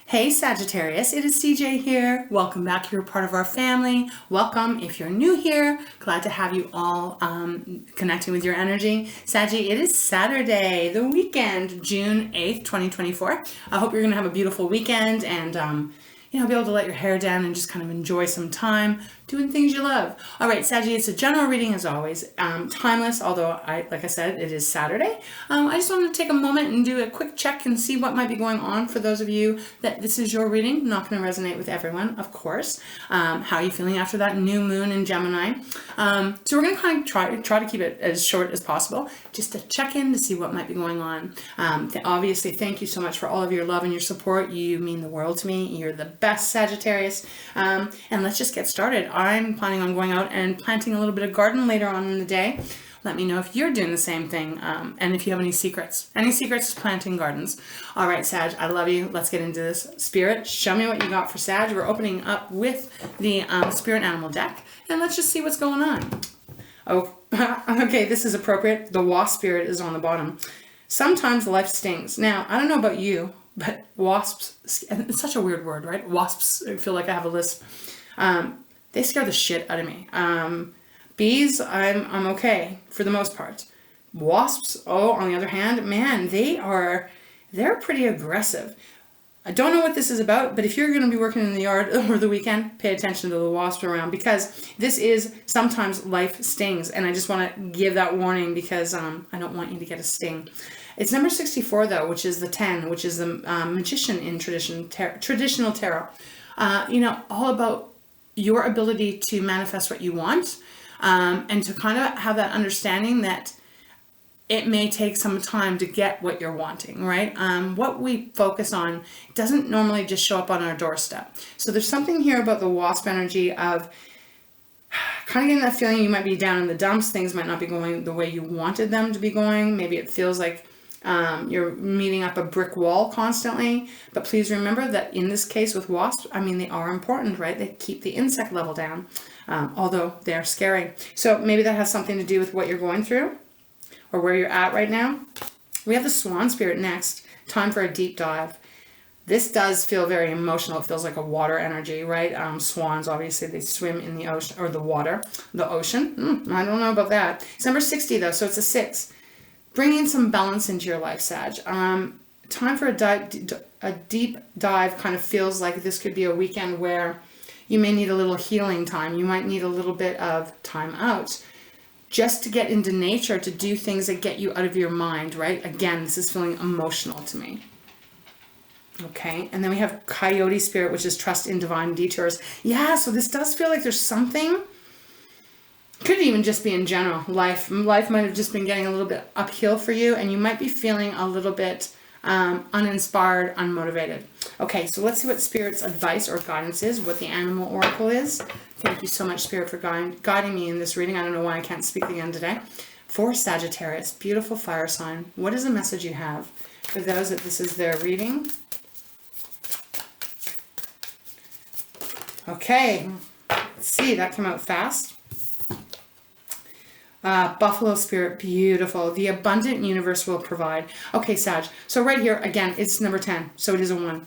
Hey Sagittarius, it is CJ here. Welcome back. You're part of our family. Welcome if you're new here. Glad to have you all connecting with your energy. Saggy, it is Saturday, the weekend, June 8th, 2024. I hope you're going to have a beautiful weekend and be able to let your hair down and just kind of enjoy some time doing things you love. All right, Saggy, it's a general reading as always, timeless, although like I said, it is Saturday. I just wanted to take a moment and do a quick check and see what might be going on for those of you that this is your reading. Not going to resonate with everyone, of course. How are you feeling after that new moon in Gemini? So we're going to kind of try to keep it as short as possible, just to check in to see what might be going on. Obviously, thank you so much for all of your love and your support. You mean the world to me. You're the best, Sagittarius. And let's just get started. I'm planning on going out and planting a little bit of garden later on in the day. Let me know if you're doing the same thing and if you have any secrets to planting gardens. All right, Sag, I love you. Let's get into this. Spirit, show me what you got for Sag. We're opening up with the Spirit Animal deck, and let's just see what's going on. Oh, okay, this is appropriate. The Wasp Spirit is on the bottom. Sometimes life stings. Now, I don't know about you, but wasps, it's such a weird word, right? Wasps, I feel like I have a lisp. They scare the shit out of me. Bees, I'm okay for the most part. Wasps, on the other hand, man, they're pretty aggressive. I don't know what this is about, but if you're going to be working in the yard over the weekend, pay attention to the wasps around, because this is sometimes life stings, and I just want to give that warning because I don't want you to get a sting. It's number 64 though, which is the 10, which is the magician in traditional tarot. All about your ability to manifest what you want, and to kind of have that understanding that it may take some time to get what you're wanting, right? What we focus on doesn't normally just show up on our doorstep. So there's something here about the wasp energy of kind of getting that feeling you might be down in the dumps. Things might not be going the way you wanted them to be going. Maybe it feels like you're meeting up a brick wall constantly. But please remember that in this case with wasps, they are important, right? They keep the insect level down, although they're scary. So maybe that has something to do with what you're going through or where you're at right now. We have the Swan Spirit next. Time for a deep dive. This does feel very emotional. It feels like a water energy, right? Swans, obviously, they swim in the ocean, or the water, the ocean. I don't know about that. It's number 60, though, so it's a 6. Bringing some balance into your life, Sag. Time for a deep dive. Kind of feels like this could be a weekend where you may need a little healing time. You might need a little bit of time out just to get into nature, to do things that get you out of your mind, right? Again, this is feeling emotional to me. Okay, and then we have Coyote Spirit, which is trust in divine detours. Yeah, so this does feel like there's something. Could even just be in general. Life might have just been getting a little bit uphill for you, and you might be feeling a little bit uninspired, unmotivated. Okay, so let's see what Spirit's advice or guidance is, what the animal oracle is. Thank you so much, Spirit, for guiding me in this reading. I don't know why I can't speak again today. For Sagittarius, beautiful fire sign, what is the message you have for those that this is their reading? Okay, let's see, that came out fast. Buffalo Spirit, beautiful. The abundant universe will provide. Okay, Sag. So right here, again, it's number 10. So it is a 1.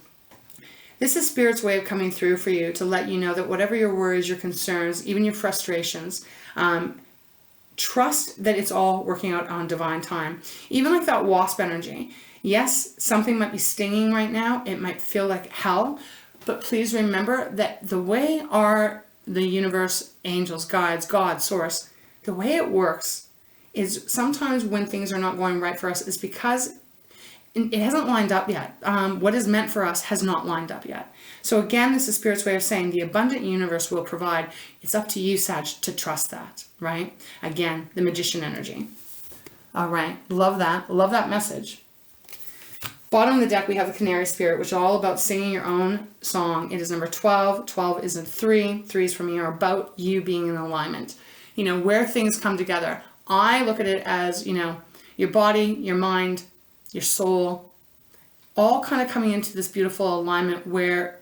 This is Spirit's way of coming through for you to let you know that whatever your worries, your concerns, even your frustrations, trust that it's all working out on divine time. Even like that wasp energy. Yes, something might be stinging right now. It might feel like hell. But please remember that the way the universe, angels, guides, God, source, the way it works is sometimes when things are not going right for us is because it hasn't lined up yet. What is meant for us has not lined up yet. So again, this is Spirit's way of saying the abundant universe will provide. It's up to you, Sag, to trust that, right? Again, the magician energy. All right, love that. Love that message. Bottom of the deck, we have the Canary Spirit, which is all about singing your own song. It is number 12. 12 is a 3. 3s for me are about you being in alignment. Where things come together. I look at it as, your body, your mind, your soul, all kind of coming into this beautiful alignment where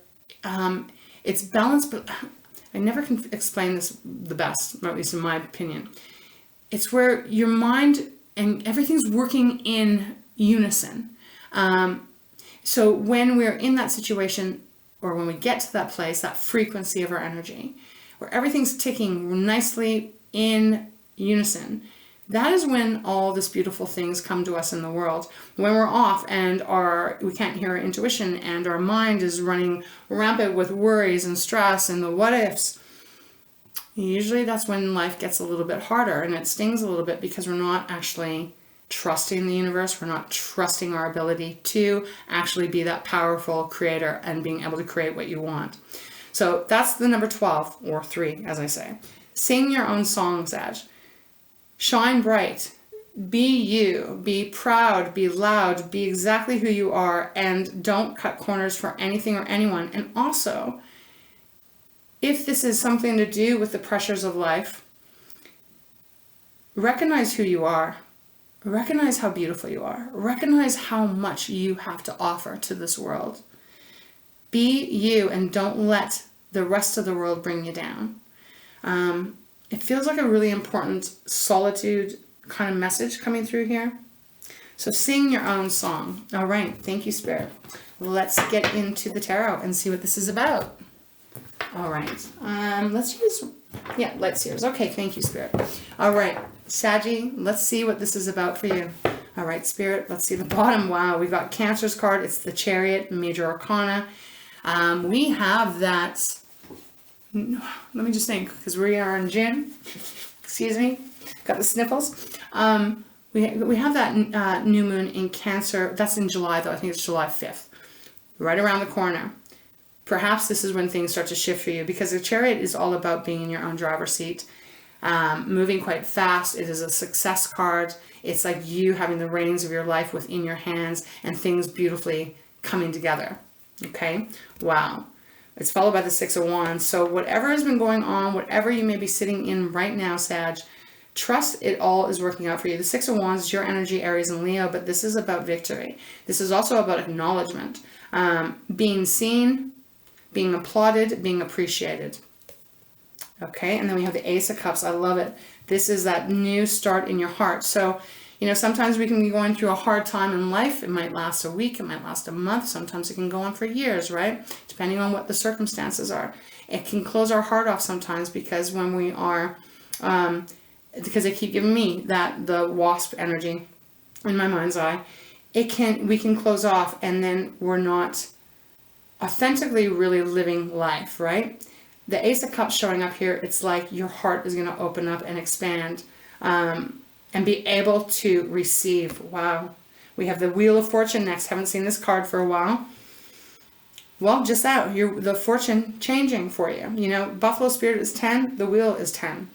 it's balanced, but I never can explain this the best, or at least in my opinion. It's where your mind and everything's working in unison. So when we're in that situation, or when we get to that place, that frequency of our energy, where everything's ticking nicely in unison, that is when all these beautiful things come to us in the world. When we're off and we can't hear our intuition and our mind is running rampant with worries and stress and the what ifs, usually that's when life gets a little bit harder and it stings a little bit, because we're not actually trusting the universe. We're not trusting our ability to actually be that powerful creator and being able to create what you want. So that's the number 12, or 3, as I say. Sing your own songs, Sag. Shine bright. Be you. Be proud. Be loud. Be exactly who you are, and don't cut corners for anything or anyone. And also, if this is something to do with the pressures of life, recognize who you are. Recognize how beautiful you are. Recognize how much you have to offer to this world. Be you, and don't let the rest of the world bring you down. It feels like a really important solitude kind of message coming through here. So sing your own song. All right. Thank you, Spirit. Let's get into the tarot and see what this is about. All right. Let's use light seers. Okay. Thank you, Spirit. All right. Saggy, let's see what this is about for you. All right, Spirit, let's see the bottom. Wow, we've got Cancer's card. It's the Chariot, Major Arcana. We have that, let me just think, because we are in June. Excuse me, got the sniffles. We have that new moon in Cancer. That's in July, though. I think it's July 5th, right around the corner. Perhaps this is when things start to shift for you, because the Chariot is all about being in your own driver's seat. Moving quite fast. It is a success card. It's like you having the reins of your life within your hands and things beautifully coming together. Okay. Wow. It's followed by the 6 of Wands. So whatever has been going on, whatever you may be sitting in right now, Sag, trust it all is working out for you. The 6 of Wands is your energy, Aries and Leo, but this is about victory. This is also about acknowledgement, being seen, being applauded, being appreciated. Okay, and then we have the Ace of Cups. I love it. This is that new start in your heart. So, sometimes we can be going through a hard time in life. It might last a week. It might last a month. Sometimes it can go on for years, right? Depending on what the circumstances are. It can close our heart off sometimes, because when we are, because they keep giving me the Wasp energy in my mind's eye, we can close off, and then we're not authentically really living life, right? The Ace of Cups showing up here, it's like your heart is going to open up and expand and be able to receive. Wow. We have the Wheel of Fortune next. Haven't seen this card for a while. Well, just that. The fortune changing for you. Buffalo Spirit is 10. The Wheel is 10.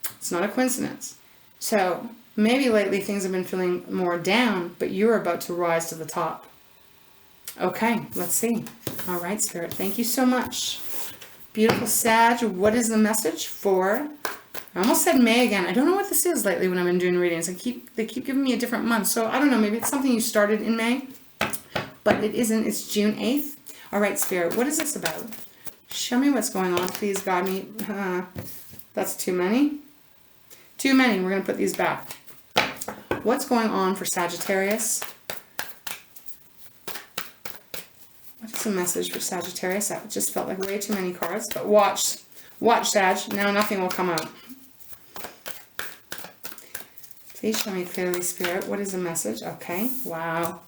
It's not a coincidence. So maybe lately things have been feeling more down, but you're about to rise to the top. Okay, let's see. All right, Spirit. Thank you so much. Beautiful Sag, what is the message for, I almost said May again. I don't know what this is lately when I've been doing readings. They keep giving me a different month. So I don't know, maybe it's something you started in May, but it isn't. It's June 8th. All right, Spirit, what is this about? Show me what's going on. Please guide me. That's too many. Too many. We're going to put these back. What's going on for Sagittarius? What is the message for Sagittarius? That just felt like way too many cards. But watch, Sag. Now nothing will come out. Please show me clearly, Spirit. What is the message? Okay. Wow.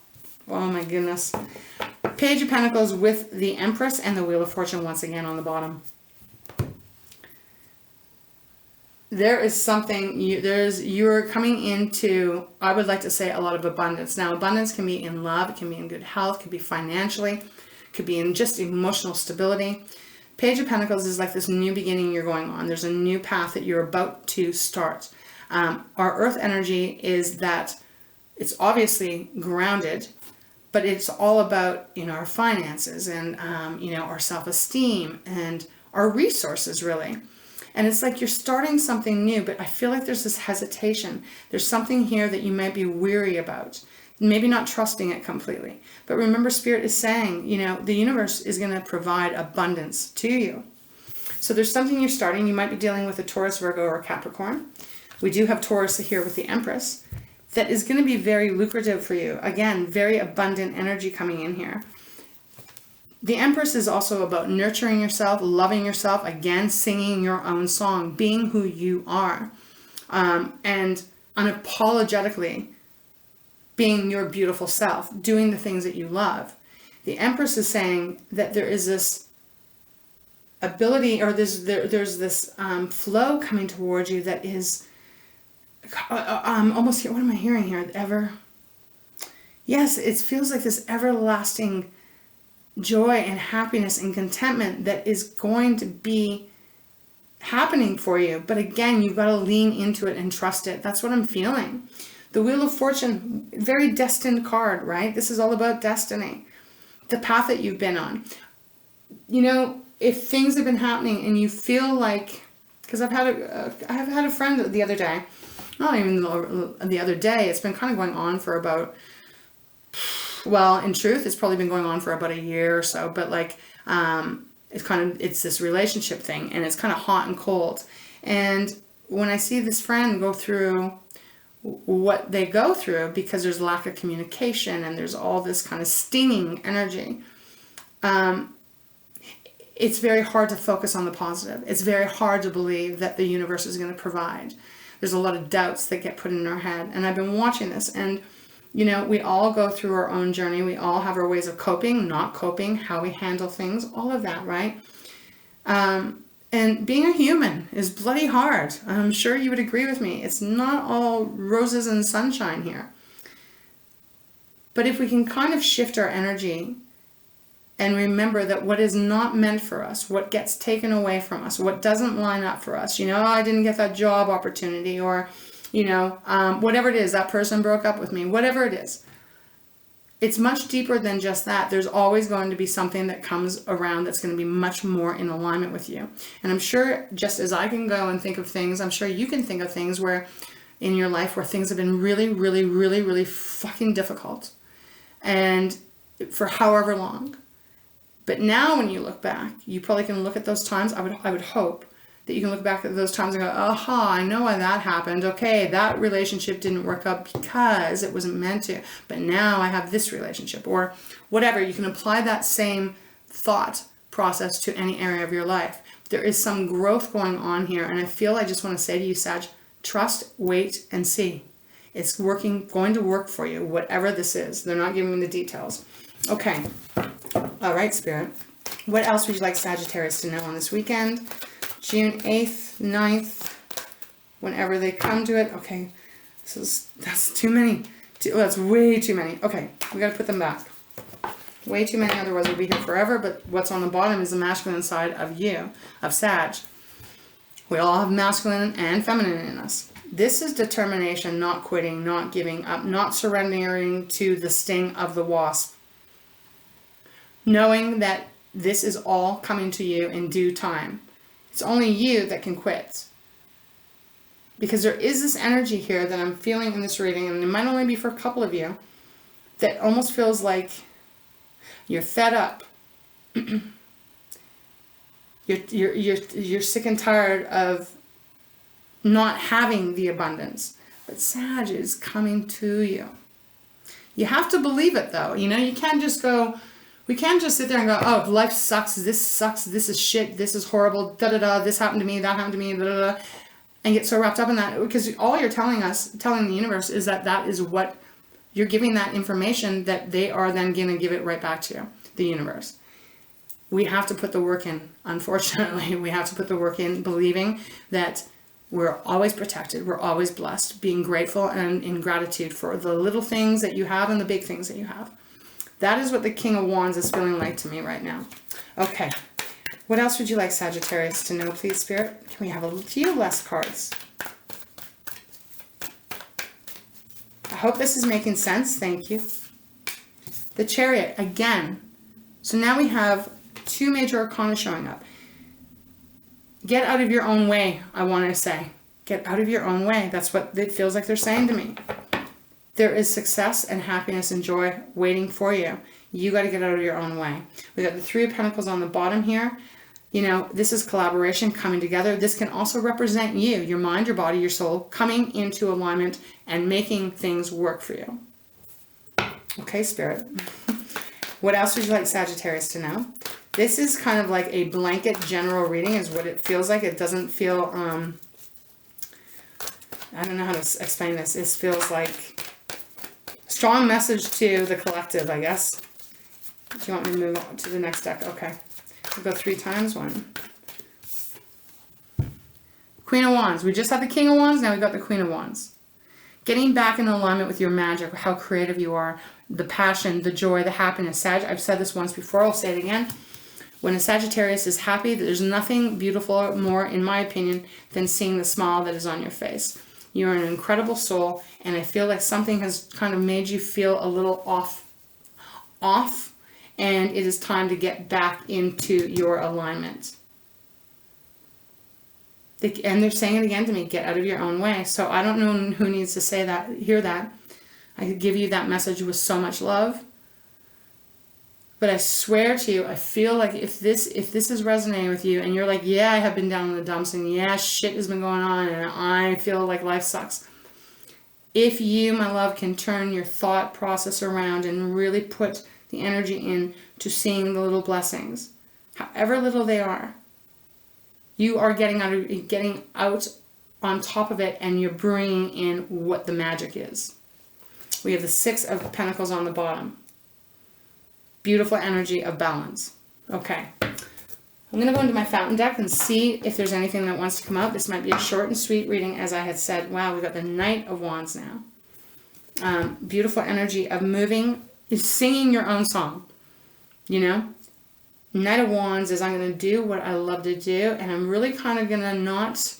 Oh my goodness. Page of Pentacles with the Empress and the Wheel of Fortune once again on the bottom. There is something, you're coming into, I would like to say, a lot of abundance. Now, abundance can be in love, it can be in good health, it can be financially, could be in just emotional stability. Page of Pentacles is like this new beginning you're going on. There's a new path that you're about to start. Our earth energy is that it's obviously grounded, but it's all about, our finances and, our self-esteem and our resources, really. And it's like you're starting something new, but I feel like there's this hesitation. There's something here that you might be weary about. Maybe not trusting it completely. But remember, Spirit is saying, the universe is going to provide abundance to you. So there's something you're starting. You might be dealing with a Taurus, Virgo, or Capricorn. We do have Taurus here with the Empress. That is going to be very lucrative for you. Again, very abundant energy coming in here. The Empress is also about nurturing yourself, loving yourself, again, singing your own song, being who you are, and unapologetically being your beautiful self, doing the things that you love. The Empress is saying that there is this ability, or there's this flow coming towards you that is almost, what am I hearing here? Yes, it feels like this everlasting joy and happiness and contentment that is going to be happening for you. But again, you've got to lean into it and trust it. That's what I'm feeling. The Wheel of Fortune, very destined card, right? This is all about destiny. The path that you've been on. You know, if things have been happening and you feel like, because I've had a friend the other day, not even the other day, it's been kind of going on for about, well, in truth, it's probably been going on for about a year or so, but like, it's this relationship thing, and it's kind of hot and cold. And when I see this friend go through what they go through, because there's lack of communication and there's all this kind of stinging energy, it's very hard to focus on the positive. It's very hard to believe that the universe is going to provide. There's a lot of doubts that get put in our head. And I've been watching this, and you know, we all go through our own journey. We all have our ways of coping, not coping, how we handle things, all of that, right? And being a human is bloody hard. I'm sure you would agree with me. It's not all roses and sunshine here. But if we can kind of shift our energy and remember that what is not meant for us, what gets taken away from us, what doesn't line up for us, you know, I didn't get that job opportunity, or you know, whatever it is, that person broke up with me, whatever it is. It's much deeper than just that. There's always going to be something that comes around that's going to be much more in alignment with you. And I'm sure, just as I can go and think of things, I'm sure you can think of things where in your life where things have been really, really, really, really fucking difficult. And for however long. But now when you look back, you probably can look at those times. I would hope that you can look back at those times and go, aha, I know why that happened. Okay, that relationship didn't work out because it wasn't meant to. But now I have this relationship, or whatever. You can apply that same thought process to any area of your life. There is some growth going on here. And I just want to say to you, Sag, trust, wait, and see. It's going to work for you, whatever this is. They're not giving me the details. Okay. All right, Spirit. What else would you like Sagittarius to know on this weekend? June 8th, 9th, whenever they come to it. Okay, that's too many. That's way too many. Okay, we got to put them back. Way too many, otherwise we'll be here forever. But what's on the bottom is the masculine side of you, of Sag. We all have masculine and feminine in us. This is determination, not quitting, not giving up, not surrendering to the sting of the wasp. Knowing that this is all coming to you in due time. It's only you that can quit. Because there is this energy here that I'm feeling in this reading, and it might only be for a couple of you, that almost feels like you're fed up. You're sick and tired of not having the abundance. But Sag is coming to you. You have to believe it though. You know, you can't just go, we can't just sit there and go, oh, life sucks, this is shit, this is horrible, da-da-da, this happened to me, that happened to me, da-da-da, and get so wrapped up in that. Because all you're telling the universe is that is what, you're giving that information that they are then going to give it right back to you, the universe. We have to put the work in, unfortunately. We have to put the work in, believing that we're always protected, we're always blessed, being grateful and in gratitude for the little things that you have and the big things that you have. That is what the King of Wands is feeling like to me right now. Okay. What else would you like Sagittarius to know, please, Spirit? Can we have a few less cards? I hope this is making sense. Thank you. The Chariot, again. So now we have two major arcana showing up. Get out of your own way, I want to say. Get out of your own way. That's what it feels like they're saying to me. There is success and happiness and joy waiting for you. You got to get out of your own way. We got the Three of Pentacles on the bottom here. You know, this is collaboration coming together. This can also represent you, your mind, your body, your soul, coming into alignment and making things work for you. Okay, Spirit. What else would you like Sagittarius to know? This is kind of like a blanket general reading is what it feels like. It doesn't feel, I don't know how to explain this. It feels like strong message to the collective, I guess. Do you want me to move on to the next deck? Okay. We'll go 3 times. 1. Queen of Wands. We just had the King of Wands. Now we got the Queen of Wands. Getting back in alignment with your magic, how creative you are, the passion, the joy, the happiness. I've said this once before. I'll say it again. When a Sagittarius is happy, there's nothing beautiful more, in my opinion, than seeing the smile that is on your face. You're an incredible soul, and I feel like something has kind of made you feel a little off, and it is time to get back into your alignment. And they're saying it again to me, get out of your own way. So I don't know who needs to say that, hear that. I give you that message with so much love. But I swear to you, I feel like if this is resonating with you and you're like, yeah, I have been down in the dumps and yeah, shit has been going on and I feel like life sucks. If you, my love, can turn your thought process around and really put the energy in to seeing the little blessings, however little they are, you are getting out on top of it and you're bringing in what the magic is. We have the 6 of Pentacles on the bottom. Beautiful energy of balance. Okay. I'm going to go into my fountain deck and see if there's anything that wants to come out. This might be a short and sweet reading, as I had said. Wow, we've got the Knight of Wands now. Beautiful energy of moving, singing your own song. You know? Knight of Wands is I'm going to do what I love to do, and I'm really kind of going to not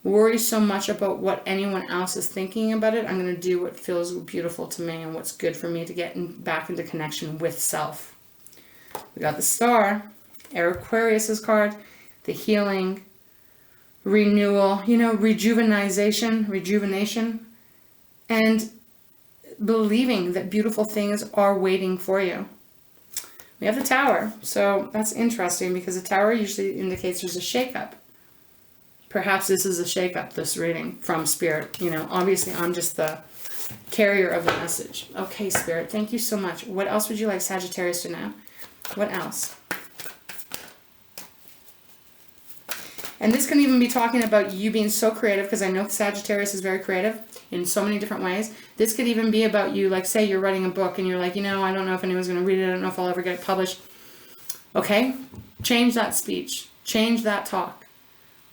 worry so much about what anyone else is thinking about it. I'm going to do what feels beautiful to me and what's good for me to get back into connection with self. We got the Star, Aquarius's card, the healing, renewal, you know, rejuvenation, and believing that beautiful things are waiting for you. We have the Tower, so that's interesting because the Tower usually indicates there's a shakeup. Perhaps this is a shakeup, this reading from Spirit. You know, obviously I'm just the carrier of the message. Okay, Spirit, thank you so much. What else would you like Sagittarius to know? What else? And this can even be talking about you being so creative, because I know Sagittarius is very creative in so many different ways. This could even be about you, like say you're writing a book and you're like, you know, I don't know if anyone's going to read it. I don't know if I'll ever get it published. Okay, change that speech. Change that talk.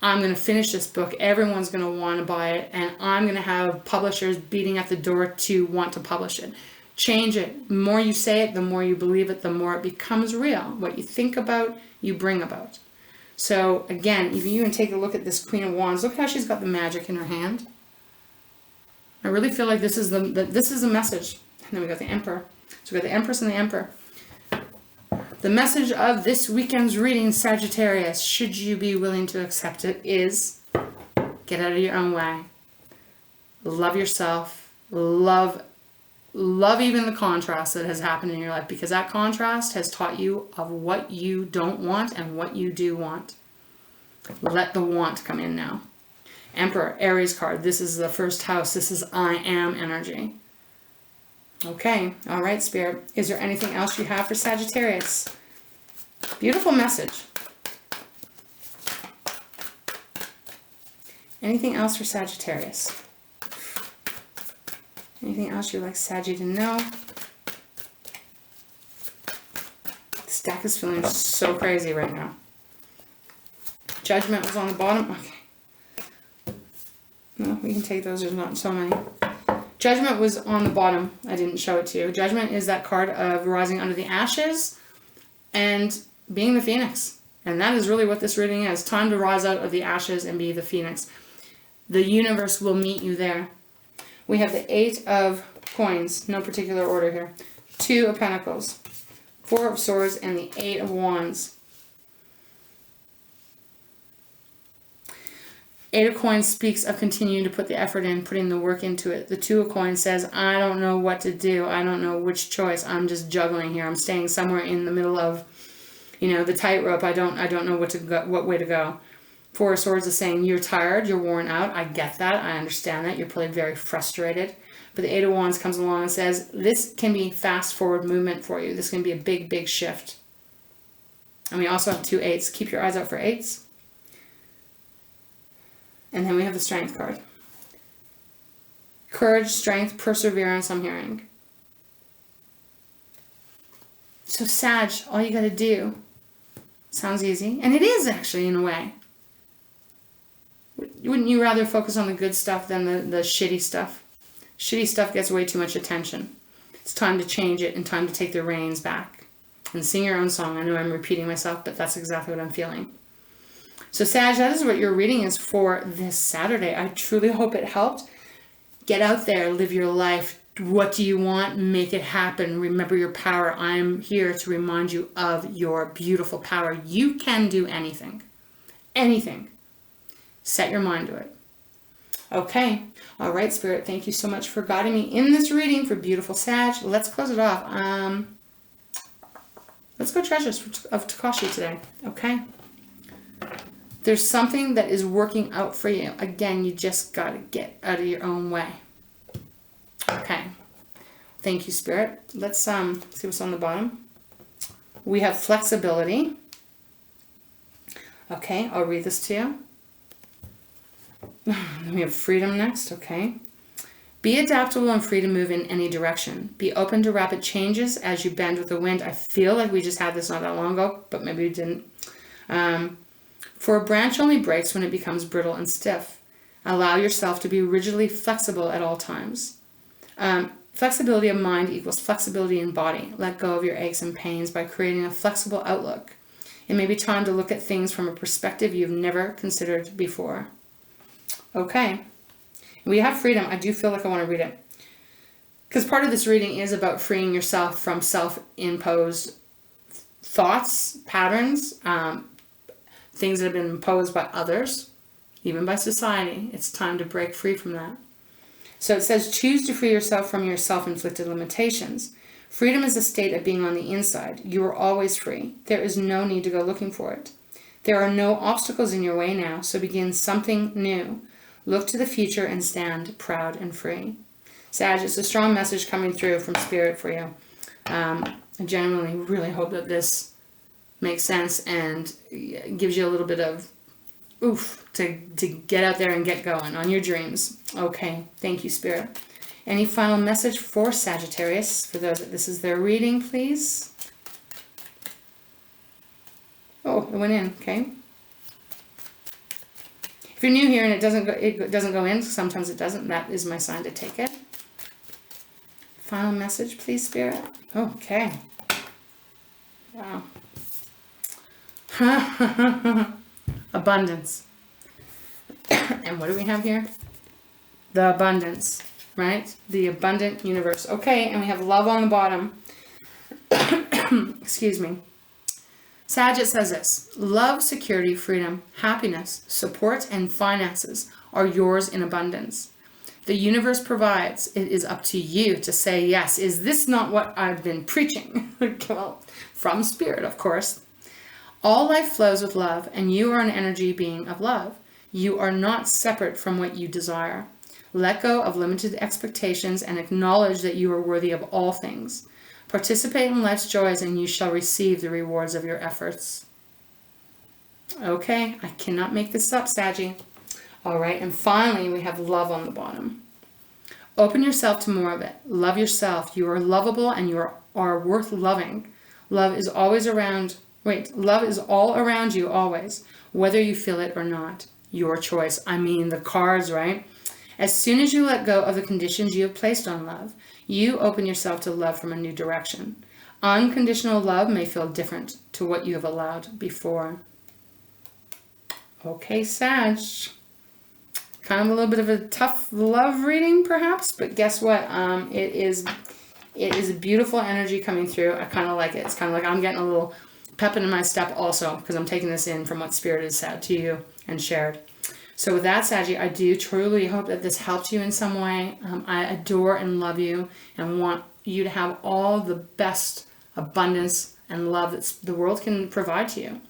I'm going to finish this book. Everyone's going to want to buy it. And I'm going to have publishers beating at the door to want to publish it. Change it. The more you say it, the more you believe it, the more it becomes real. What you think about, you bring about. So again, if you even take a look at this Queen of Wands, look how she's got the magic in her hand. I really feel like this is the message. And then we got the Emperor. So we got the Empress and the Emperor. The message of this weekend's reading, Sagittarius, should you be willing to accept it, is get out of your own way. Love yourself. Love even the contrast that has happened in your life, because that contrast has taught you of what you don't want and what you do want. Let the want come in now. Emperor, Aries card. This is the first house. This is I am energy. Okay. All right, Spirit. Is there anything else you have for Sagittarius? Beautiful message. Anything else for Sagittarius? Anything else you'd like Saggy to know? This deck is feeling so crazy right now. Judgment was on the bottom. Okay. No, we can take those. There's not so many. Judgment was on the bottom. I didn't show it to you. Judgment is that card of rising under the ashes and being the phoenix. And that is really what this reading is. Time to rise out of the ashes and be the phoenix. The universe will meet you there. We have the 8 of coins. No particular order here. 2 of Pentacles. 4 of Swords and the 8 of Wands. 8 of Coins speaks of continuing to put the effort in, putting the work into it. The 2 of Coins says, I don't know what to do. I don't know which choice. I'm just juggling here. I'm staying somewhere in the middle of, you know, the tightrope. I don't know what way to go. 4 of Swords is saying you're tired, you're worn out. I get that. I understand that. You're probably very frustrated. But the Eight of Wands comes along and says, this can be fast forward movement for you. This can be a big, big shift. And we also have 2 eights. Keep your eyes out for eights. And then we have the Strength card. Courage, strength, perseverance, I'm hearing. So Sag, all you got to do, sounds easy, and it is actually in a way. Wouldn't you rather focus on the good stuff than the shitty stuff? Shitty stuff gets way too much attention. It's time to change it and time to take the reins back and sing your own song. I know I'm repeating myself, but that's exactly what I'm feeling. So Sag, that is what your reading is for this Saturday. I truly hope it helped. Get out there, live your life. What do you want? Make it happen. Remember your power. I'm here to remind you of your beautiful power. You can do anything. Anything. Set your mind to it. Okay. All right, Spirit. Thank you so much for guiding me in this reading for beautiful Sag. Let's close it off. Let's go Treasures of Takashi today. Okay. There's something that is working out for you. Again, you just got to get out of your own way. Okay. Thank you, Spirit. Let's see what's on the bottom. We have flexibility. Okay, I'll read this to you. Then we have freedom next. Okay. Be adaptable and free to move in any direction. Be open to rapid changes as you bend with the wind. I feel like we just had this not that long ago, but maybe we didn't. For a branch only breaks when it becomes brittle and stiff. Allow yourself to be rigidly flexible at all times. Flexibility of mind equals flexibility in body. Let go of your aches and pains by creating a flexible outlook. It may be time to look at things from a perspective you've never considered before. Okay. We have freedom. I do feel like I want to read it. Because part of this reading is about freeing yourself from self-imposed thoughts, patterns, things that have been imposed by others, even by society. It's time to break free from that. So it says, choose to free yourself from your self-inflicted limitations. Freedom is a state of being on the inside. You are always free. There is no need to go looking for it. There are no obstacles in your way now, so begin something new. Look to the future and stand proud and free. Sag, it's a strong message coming through from Spirit for you. I genuinely really hope that this makes sense and gives you a little bit of oof to get out there and get going on your dreams. Okay, thank you, Spirit. Any final message for Sagittarius? For those that this is their reading, please. Oh, it went in. Okay. If you're new here and it doesn't go in, sometimes it doesn't. That is my sign to take it. Final message, please, Spirit. Okay. Wow. Abundance. And what do we have here? The abundance, right? The abundant universe. Okay, and we have love on the bottom. Excuse me. Sag, it says this: love, security, freedom, happiness, support, and finances are yours in abundance. The universe provides. It is up to you to say yes. Is this not what I've been preaching? Well, from Spirit, of course. All life flows with love, and you are an energy being of love. You are not separate from what you desire. Let go of limited expectations and acknowledge that you are worthy of all things. Participate in life's joys, and you shall receive the rewards of your efforts. Okay, I cannot make this up, Saggy. All right, and finally, we have love on the bottom. Open yourself to more of it. Love yourself. You are lovable, and you are worth loving. Love is always around. Love is all around you always, whether you feel it or not. Your choice. I mean, the cards, right? As soon as you let go of the conditions you have placed on love, you open yourself to love from a new direction. Unconditional love may feel different to what you have allowed before. Okay, Sag. Kind of a little bit of a tough love reading, perhaps, but guess what? It is a beautiful energy coming through. I kind of like it. It's kind of like I'm getting a little pep in my step also, because I'm taking this in from what Spirit has said to you and shared. So with that, Saggy, I do truly hope that this helped you in some way. I adore and love you and want you to have all the best abundance and love that the world can provide to you.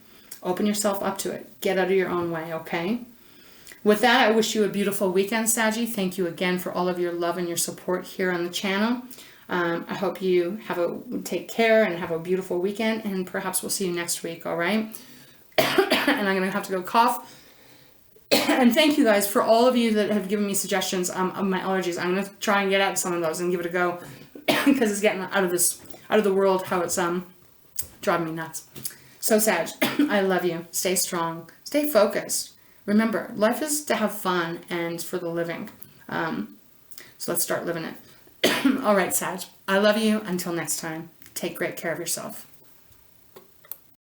Open yourself up to it. Get out of your own way, okay? With that, I wish you a beautiful weekend, Saggy. Thank you again for all of your love and your support here on the channel. I hope you take care and have a beautiful weekend, and perhaps we'll see you next week, all right? And I'm going to have to go cough. And thank you guys for all of you that have given me suggestions of my allergies. I'm going to try and get at some of those and give it a go because it's getting out of the world how it's driving me nuts. So Sag, I love you. Stay strong. Stay focused. Remember, life is to have fun and for the living. So let's start living it. All right, Sag. I love you. Until next time, take great care of yourself.